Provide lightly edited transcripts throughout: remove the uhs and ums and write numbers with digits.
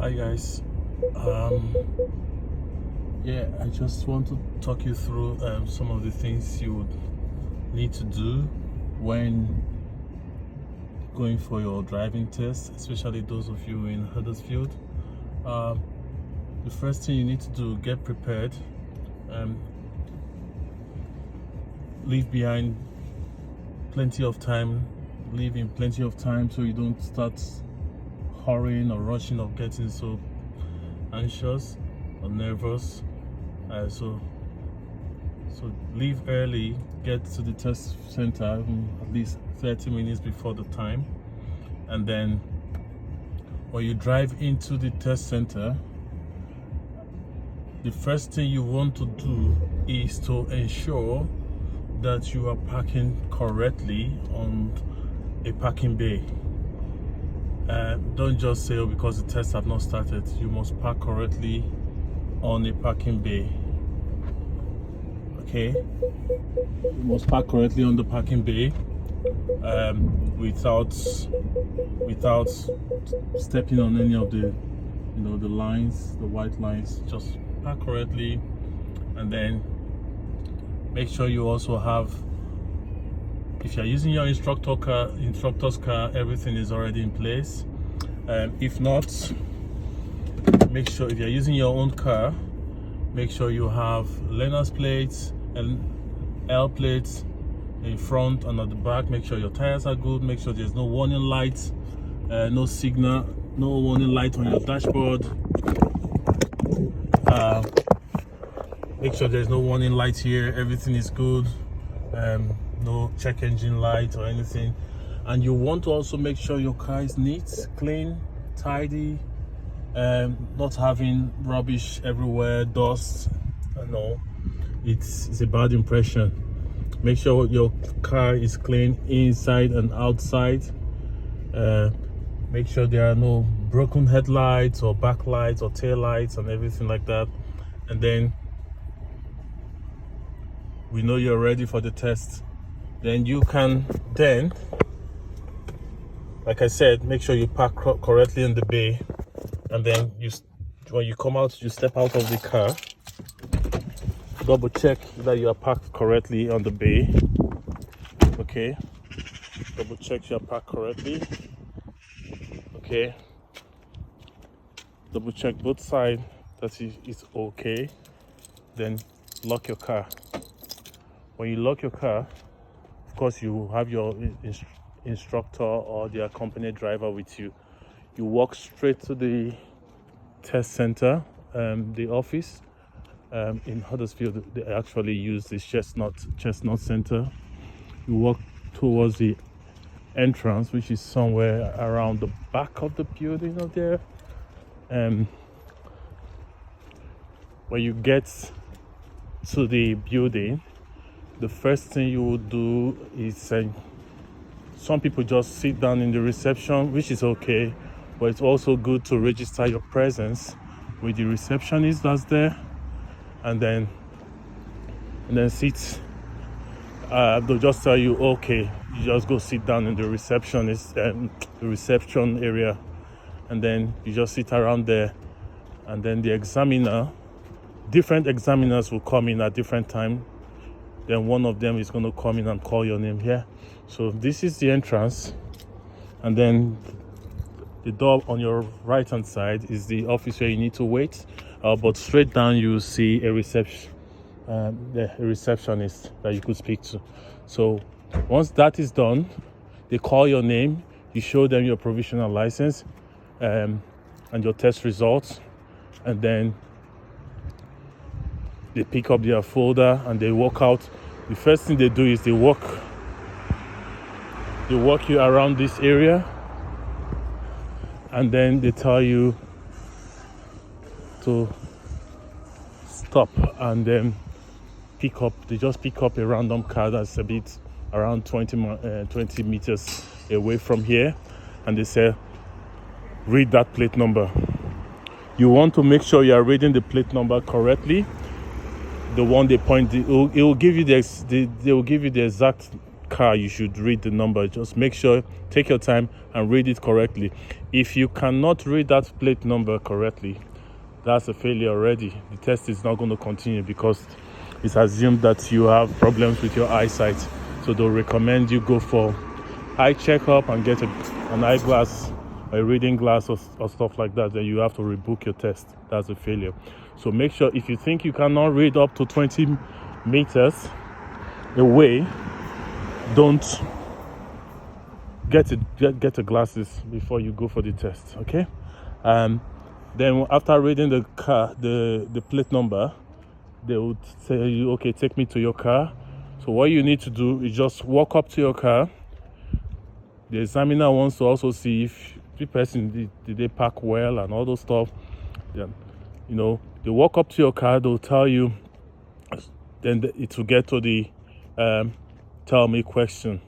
Hi guys. Um, yeah, I just want to talk you through some of the things you would need to do when going for your driving test, especially those of you in Huddersfield. Um, the first thing you need to do, get prepared. Um, leave behind plenty of time. Leave in plenty of time so you don't start hurrying or rushing or getting so anxious or nervous. So leave early, get to the test center at least 30 minutes before the time, and then when you drive into the test center, the first thing you want to do is to ensure that you are parking correctly on a parking bay. Don't just say, oh, because the tests have not started. You must park correctly on a parking bay. Okay, you must park correctly on the parking bay, without stepping on any of the the lines, the white lines. Just park correctly, and then make sure you also have, if you're using your instructor's car, everything is already in place. If not, make sure, if you're using your own car, make sure you have learner's plates and L plates in front and at the back. Make sure your tires are good. Make sure there's no warning lights, no signal, no warning light on your dashboard. Make sure there's no warning light here. Everything is good. No check engine light or anything. And you want to also make sure your car is neat, clean, tidy, not having rubbish everywhere, dust. No, it's a bad impression. Make sure your car is clean inside and outside. Make sure there are no broken headlights or backlights or tail lights and everything like that. And then we know you're ready for the test. Then you can like I said, make sure you park correctly in the bay, and then when you come out, you step out of the car, double check that you are parked correctly on the bay. Okay, double check you are parked correctly. Okay, double check both sides that it's okay. Then lock your car. When you lock your car, of course you have your instructor or the accompanied driver with you. You walk straight to the test center, the office. In Huddersfield, they actually use the Chestnut Center. You walk towards the entrance, which is somewhere around the back of the building up there. When you get to the building, the first thing you will do is some people just sit down in the reception, which is okay, but it's also good to register your presence with the receptionist that's there, and then sit. They'll just tell you, okay, you just go sit down in the reception area, and then you just sit around there, and then different examiners will come in at different time. Then one of them is going to come in and call your name here. So this is the entrance, and then the door on your right hand side is the office where you need to wait, but straight down you see a receptionist that you could speak to. So once that is done, they call your name, you show them your provisional license and your test results, and then they pick up their folder and they walk out. The first thing they do is they walk you around this area, and then they tell you to stop and then pick up. They just pick up a random car that's a bit around 20 meters away from here, and they say, read that plate number. You want to make sure you are reading the plate number correctly. The one they point, it will give you they will give you the exact car, you should read the number. Just make sure, take your time and read it correctly. If you cannot read that plate number correctly, that's a failure already. The test is not going to continue because it's assumed that you have problems with your eyesight. So they'll recommend you go for eye checkup and get an eyeglass, a reading glass or stuff like that. Then you have to rebook your test. That's a failure. So make sure, if you think you cannot read up to 20 meters away, don't get the glasses before you go for the test. Okay. Then after reading the car, the plate number, they would say you, okay, take me to your car. So what you need to do is just walk up to your car. The examiner wants to also see if the person did they park well and all those stuff. Then, you know, they walk up to your car, they'll tell you, then it will get to the tell me question.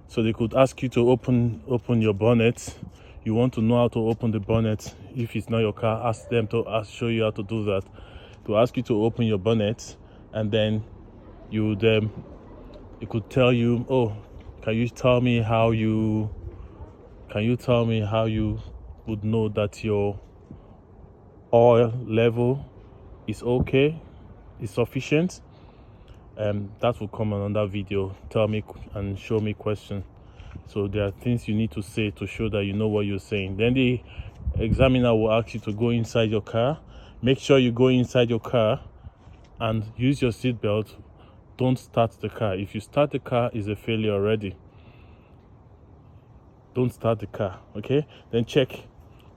So they could ask you to open your bonnet. You want to know how to open the bonnet. If it's not your car, ask them to show you how to do that. To ask you to open your bonnet, and then you could tell you, oh, can you tell me how you would know that your oil level is okay, is sufficient? That will come on another video. Tell me and show me question. So there are things you need to say to show that you know what you're saying. Then the examiner will ask you to go inside your car. Make sure you go inside your car and use your seatbelt. Don't start the car. If you start the car, it's a failure already. Don't start the car, okay? Then check.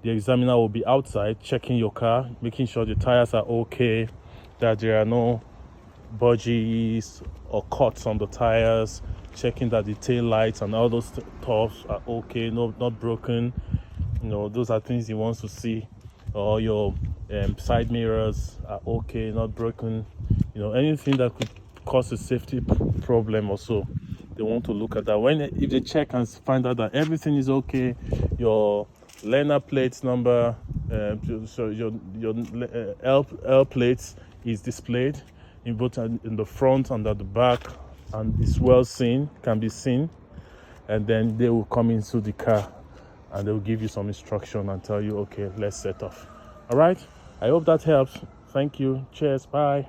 The examiner will be outside checking your car, making sure the tires are okay, that there are no budgies or cuts on the tires, checking that the tail lights and all those stuff are okay, not broken. You know, those are things he wants to see. Or your side mirrors are okay, not broken. You know, anything that could cause a safety problem or so, they want to look at that. If they check and find out that everything is okay, your learner plate number, so your L plates is displayed in both in the front and at the back, and it's well seen, can be seen, and then they will come into the car and they will give you some instruction and tell you, okay, let's set off. All right, I hope that helps. Thank you. Cheers. Bye.